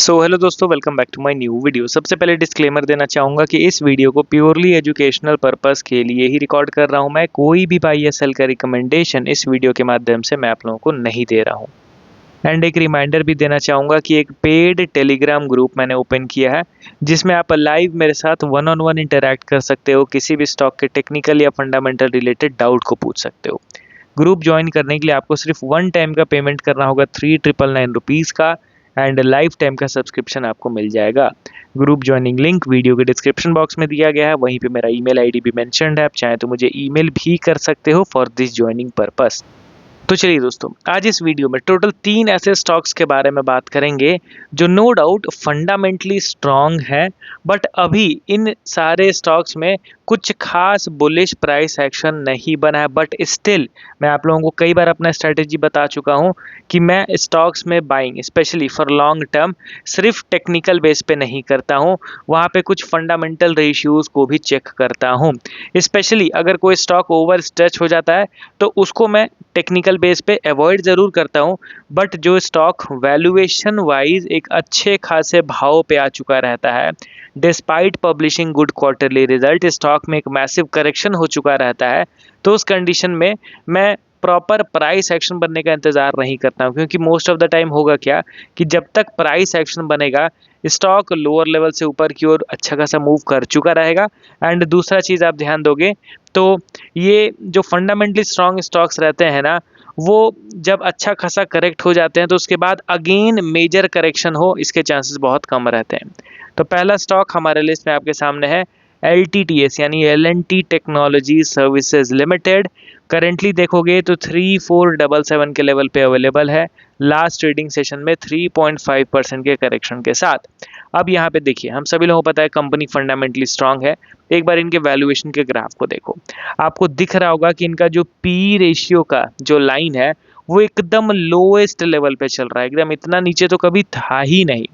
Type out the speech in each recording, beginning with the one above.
Hello दोस्तों, welcome back to my new video. सबसे पहले डिस्क्लेमर देना चाहूँगा कि इस वीडियो को प्योरली एजुकेशनल पर्पस के लिए ही रिकॉर्ड कर रहा हूँ। मैं कोई भी बाई या सेल का रिकमेंडेशन इस वीडियो के माध्यम से मैं आप लोगों को नहीं दे रहा हूँ। एंड एक रिमाइंडर भी देना चाहूँगा कि एक पेड टेलीग्राम ग्रुप मैंने ओपन किया है, जिसमें आप लाइव मेरे साथ वन ऑन वन इंटरैक्ट कर सकते हो, किसी भी स्टॉक के टेक्निकल या फंडामेंटल रिलेटेड डाउट को पूछ सकते हो। ग्रुप ज्वाइन करने के लिए आपको सिर्फ वन टाइम का पेमेंट करना होगा 3999 रुपीज़ का, एंड लाइफ टाइम का सब्सक्रिप्शन आपको मिल जाएगा। ग्रुप ज्वाइनिंग लिंक वीडियो के डिस्क्रिप्शन बॉक्स में दिया गया है, वहीं पे मेरा ईमेल आईडी भी मेंशन्ड है। आप चाहें तो मुझे ईमेल भी कर सकते हो फॉर दिस ज्वाइनिंग पर्पस। तो चलिए दोस्तों, आज इस वीडियो में टोटल 3 ऐसे स्टॉक्स के बारे में बात करेंगे जो नो डाउट फंडामेंटली स्ट्रांग है, बट अभी इन सारे स्टॉक्स में कुछ खास बुलिश प्राइस एक्शन नहीं बना है। बट स्टिल मैं आप लोगों को कई बार अपना स्ट्रेटेजी बता चुका हूं कि मैं स्टॉक्स में buying specially for long term सिर्फ टेक्निकल बेस पे नहीं करता हूं, वहां पे कुछ फंडामेंटल रेशियोज को भी चेक करता हूं। स्पेशली अगर कोई स्टॉक ओवर स्ट्रेच हो जाता है तो उसको मैं टेक्निकल बेस पे अवॉइड ज़रूर करता हूँ, बट जो स्टॉक वैल्यूएशन वाइज एक अच्छे खासे भाव पे आ चुका रहता है, despite publishing good quarterly result, stock में एक मैसिव करेक्शन हो चुका रहता है, तो उस कंडीशन में मैं प्रॉपर प्राइस एक्शन बनने का इंतज़ार नहीं करता हूँ। क्योंकि मोस्ट ऑफ द टाइम होगा क्या कि जब तक प्राइस एक्शन बनेगा, स्टॉक लोअर लेवल से ऊपर की ओर अच्छा खासा मूव कर चुका रहेगा। एंड दूसरा चीज़ आप ध्यान दोगे तो ये जो फंडामेंटली स्ट्रॉन्ग स्टॉक्स रहते हैं ना, वो जब अच्छा खासा करेक्ट हो जाते हैं तो उसके बाद अगेन मेजर करेक्शन हो, इसके चांसेस बहुत कम रहते हैं। तो पहला स्टॉक हमारे लिस्ट में आपके सामने है LTTS यानी L&T technology services limited. Currently देखोगे तो 3477 के लेवल पे अवेलेबल है, लास्ट ट्रेडिंग सेशन में 3.5% के करेक्शन के साथ। अब यहाँ पे देखिए, हम सभी लोगों को पता है कंपनी फंडामेंटली स्ट्रांग है। एक बार इनके वैल्यूएशन के ग्राफ को देखो, आपको दिख रहा होगा कि इनका जो पी रेशियो का जो लाइन है वो एकदम लोएस्ट लेवल पे चल रहा है, एकदम इतना नीचे तो कभी था ही नहीं।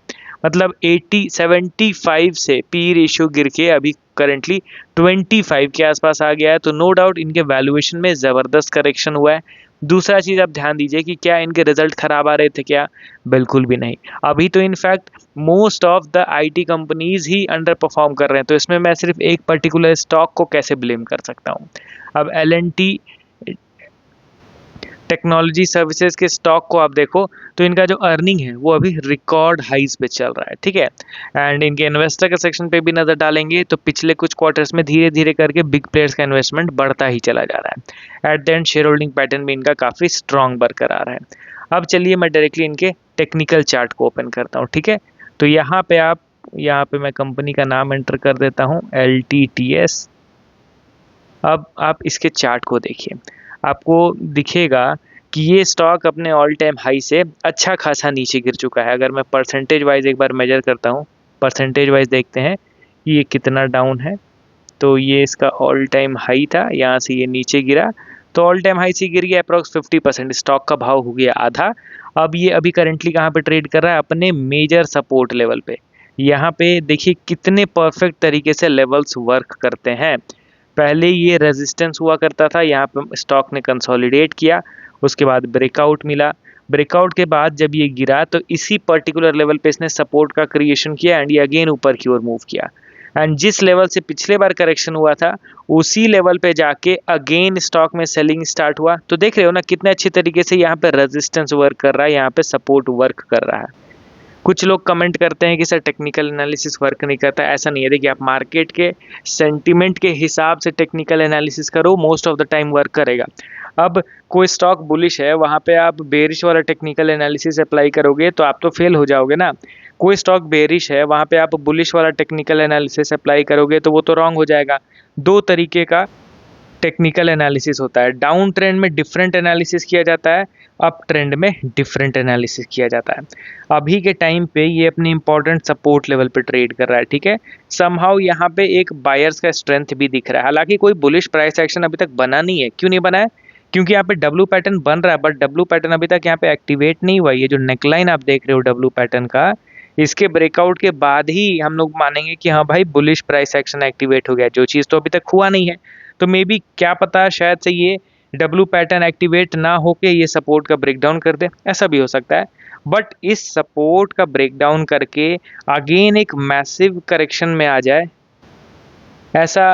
मतलब 75 से पी रेशियो गिर के अभी करेंटली 25 के आसपास आ गया है। तो नो डाउट इनके वैल्यूएशन में ज़बरदस्त करेक्शन हुआ है। दूसरा चीज़ आप ध्यान दीजिए कि क्या इनके रिजल्ट खराब आ रहे थे क्या? बिल्कुल भी नहीं। अभी तो in fact most of the IT companies he under perform कर रहे हैं। तो इसमें मैं सिर्फ एक पर्टिकुलर स्टॉक को कैसे ब्लेम कर सकता हूँ? अब L&T टेक्नोलॉजी सर्विसेज के स्टॉक को आप देखो तो इनका जो अर्निंग है वो अभी रिकॉर्ड हाइज पे चल रहा है, ठीक है। एंड इनके इन्वेस्टर के सेक्शन पे भी नज़र डालेंगे तो पिछले कुछ क्वार्टर्स में धीरे धीरे करके बिग प्लेयर्स का इन्वेस्टमेंट बढ़ता ही चला जा रहा है। At the end share holding pattern भी इनका काफ़ी स्ट्रॉन्ग बरकरार है। अब चलिए मैं डायरेक्टली इनके टेक्निकल चार्ट को ओपन करता हूँ, ठीक है। तो यहाँ पे मैं कंपनी का नाम एंटर कर देता हूँ, LTTS। अब आप इसके चार्ट को देखिए, आपको दिखेगा कि ये स्टॉक अपने ऑल टाइम हाई से अच्छा खासा नीचे गिर चुका है। अगर मैं परसेंटेज वाइज एक बार मेजर करता हूँ, परसेंटेज वाइज देखते हैं ये कितना डाउन है। तो ये इसका ऑल टाइम हाई था, यहाँ से ये नीचे गिरा तो ऑल टाइम हाई से गिर गया अप्रॉक्स 50%, स्टॉक का भाव हो गया आधा। अब ये अभी करंटली कहाँ पे ट्रेड कर रहा है? अपने मेजर सपोर्ट लेवल पे। यहाँ पे देखिए कितने परफेक्ट तरीके से लेवल्स वर्क करते हैं। पहले ये रेजिस्टेंस हुआ करता था, यहाँ पे स्टॉक ने कंसोलिडेट किया, उसके बाद ब्रेकआउट मिला। ब्रेकआउट के बाद जब ये गिरा तो इसी पर्टिकुलर लेवल पे इसने सपोर्ट का क्रिएशन किया एंड ये अगेन ऊपर की ओर मूव किया। एंड जिस लेवल से पिछले बार करेक्शन हुआ था उसी लेवल पे जाके अगेन स्टॉक में सेलिंग स्टार्ट हुआ। तो देख रहे हो ना कितने अच्छे तरीके से यहाँ पे रेजिस्टेंस वर्क कर रहा है, यहाँ पे सपोर्ट वर्क कर रहा है। कुछ लोग कमेंट करते हैं कि सर टेक्निकल एनालिसिस वर्क नहीं करता। ऐसा नहीं है, देखिए आप मार्केट के सेंटिमेंट के हिसाब से टेक्निकल एनालिसिस करो, most of the time work करेगा। अब कोई स्टॉक बुलिश है, वहाँ पे आप बेरिश वाला टेक्निकल एनालिसिस अप्लाई करोगे तो आप तो फेल हो जाओगे ना। कोई स्टॉक बेरिश है, वहाँ पे आप बुलिश वाला टेक्निकल एनालिसिस अप्लाई करोगे तो वो तो रॉन्ग हो जाएगा। दो तरीके का टेक्निकल एनालिसिस होता है। डाउन ट्रेंड में डिफरेंट एनालिसिस किया जाता है, अप ट्रेंड में डिफरेंट एनालिसिस किया जाता है। अभी के टाइम पे ये अपनी इंपॉर्टेंट सपोर्ट लेवल पे ट्रेड कर रहा है, ठीक है। समहाउ यहाँ पे एक बायर्स का स्ट्रेंथ भी दिख रहा है। हालांकि कोई बुलिश प्राइस एक्शन अभी तक बना नहीं है। क्यों नहीं बना है? क्योंकि यहाँ पे डब्लू पैटर्न बन रहा है, बट डब्लू पैटर्न अभी तक यहाँ पे एक्टिवेट नहीं हुआ। ये जो नेकलाइन आप देख रहे हो डब्लू पैटर्न का, इसके ब्रेकआउट के बाद ही हम लोग मानेंगे कि हाँ भाई बुलिश प्राइस एक्शन एक्टिवेट हो गया, जो चीज़ तो अभी तक हुआ नहीं है। तो मे बी क्या पता शायद से ये डब्लू पैटर्न एक्टिवेट ना होके ये सपोर्ट का ब्रेकडाउन कर दे, ऐसा भी हो सकता है। बट इस सपोर्ट का ब्रेकडाउन करके अगेन एक मैसिव करेक्शन में आ जाए, ऐसा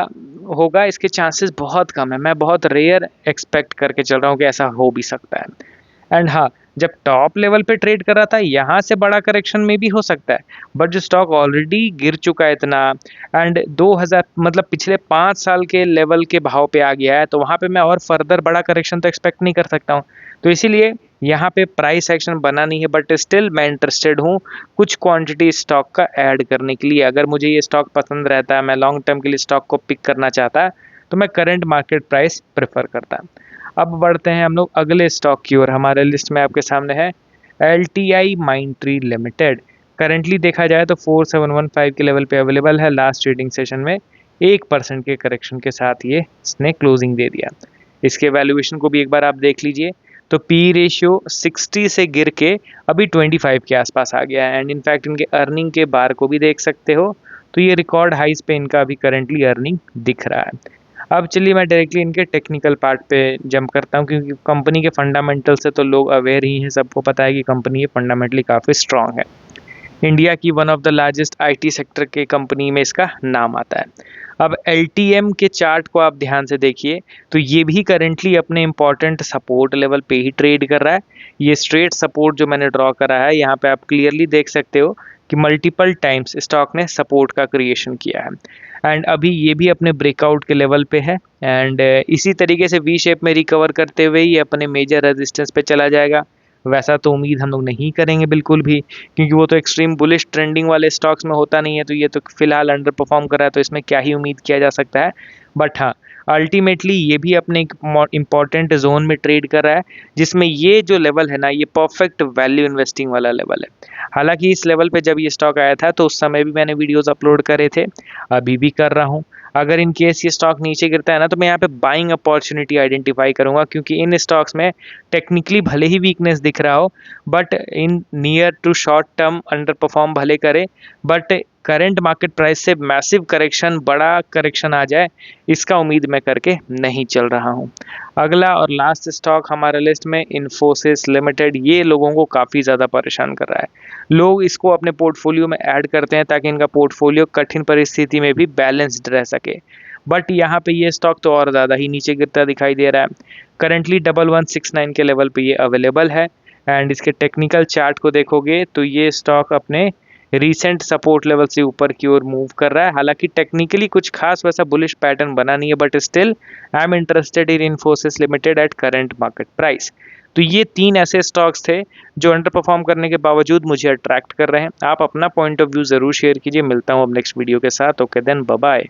होगा इसके चांसेस बहुत कम है। मैं बहुत रेयर एक्सपेक्ट करके चल रहा हूँ कि ऐसा हो भी सकता है। एंड हाँ, जब टॉप लेवल पे ट्रेड कर रहा था यहाँ से बड़ा करेक्शन में भी हो सकता है, बट जो स्टॉक ऑलरेडी गिर चुका है इतना, एंड 2000 मतलब पिछले 5 साल के लेवल के भाव पे आ गया है, तो वहाँ पे मैं और फर्दर बड़ा करेक्शन तो एक्सपेक्ट नहीं कर सकता हूँ। तो इसीलिए यहाँ पे प्राइस एक्शन बना नहीं है, बट स्टिल मैं इंटरेस्टेड हूँ कुछ क्वांटिटी स्टॉक का ऐड करने के लिए। अगर मुझे ये स्टॉक पसंद रहता है, मैं लॉन्ग टर्म के लिए स्टॉक को पिक करना चाहता, तो मैं करंट मार्केट प्राइस प्रेफर करता। अब बढ़ते हैं हम लोग अगले स्टॉक की ओर। हमारे लिस्ट में आपके सामने है LTI माइंडट्री लिमिटेड। करेंटली देखा जाए तो 4715 के लेवल पे अवेलेबल है। लास्ट ट्रेडिंग सेशन में 1% के करेक्शन के साथ ये इसने क्लोजिंग दे दिया। इसके वैल्यूएशन को भी एक बार आप देख लीजिए, तो पी रेशियो 60 से गिर के अभी 25 के आसपास आ गया है। एंड इनफैक्ट इनके अर्निंग के बार को भी देख सकते हो, तो ये रिकॉर्ड हाइस पे इनका अभी करंटली अर्निंग दिख रहा है। अब चलिए मैं डायरेक्टली इनके टेक्निकल पार्ट पे जंप करता हूँ, क्योंकि कंपनी के फंडामेंटल से तो लोग अवेयर ही हैं, सबको पता है कि कंपनी ये फंडामेंटली काफ़ी स्ट्रांग है। इंडिया की one of the largest IT sector के कंपनी में इसका नाम आता है। अब LTM के चार्ट को आप ध्यान से देखिए, तो ये भी करेंटली अपने इंपॉर्टेंट सपोर्ट लेवल पे ही ट्रेड कर रहा है। ये स्ट्रेट सपोर्ट जो मैंने ड्रॉ करा है यहाँ पे आप क्लियरली देख सकते हो कि मल्टीपल टाइम्स स्टॉक ने सपोर्ट का क्रिएशन किया है। एंड अभी ये भी अपने ब्रेकआउट के लेवल पे है, एंड इसी तरीके से वी शेप में रिकवर करते हुए ये अपने मेजर रेजिस्टेंस पे चला जाएगा। वैसा तो उम्मीद हम लोग नहीं करेंगे बिल्कुल भी, क्योंकि वो तो एक्सट्रीम बुलिश ट्रेंडिंग वाले स्टॉक्स में होता नहीं है, तो ये तो फिलहाल अंडर परफॉर्म कर रहा है, तो इसमें क्या ही उम्मीद किया जा सकता है। बट हाँ, अल्टीमेटली ये भी अपने एक इंपॉर्टेंट जोन में ट्रेड कर रहा है, जिसमें ये जो लेवल है ना, ये परफेक्ट वैल्यू इन्वेस्टिंग वाला लेवल है। हालांकि इस लेवल पे जब ये स्टॉक आया था तो उस समय भी मैंने वीडियोस अपलोड करे थे, अभी भी कर रहा हूँ। अगर इन केस ये स्टॉक नीचे गिरता है ना, तो मैं यहाँ पे बाइंग अपॉर्चुनिटी आइडेंटिफाई करूंगा, क्योंकि इन स्टॉक्स में टेक्निकली भले ही वीकनेस दिख रहा हो, but in near to short term underperform भले करे, बट करंट मार्केट प्राइस से मैसिव करेक्शन, बड़ा करेक्शन आ जाए, इसका उम्मीद मैं करके नहीं चल रहा हूँ। अगला और लास्ट स्टॉक हमारे लिस्ट में इन्फोसिस लिमिटेड। ये लोगों को काफ़ी ज़्यादा परेशान कर रहा है। लोग इसको अपने पोर्टफोलियो में ऐड करते हैं ताकि इनका पोर्टफोलियो कठिन परिस्थिति में भी बैलेंस्ड रह सके, बट यहाँ पे ये स्टॉक तो और ज़्यादा ही नीचे गिरता दिखाई दे रहा है। करंटली 1169 के लेवल पे ये अवेलेबल है, एंड इसके टेक्निकल चार्ट को देखोगे तो ये स्टॉक अपने रीसेंट सपोर्ट लेवल से ऊपर की ओर मूव कर रहा है। हालांकि टेक्निकली कुछ खास वैसा बुलिश पैटर्न बना नहीं है, but still I am interested in Infosys limited at current market price. तो ये 3 ऐसे स्टॉक्स थे जो अंडर परफॉर्म करने के बावजूद मुझे अट्रैक्ट कर रहे हैं। आप अपना पॉइंट ऑफ व्यू ज़रूर शेयर कीजिए। मिलता हूँ अब नेक्स्ट वीडियो के साथ। Okay then, bye bye.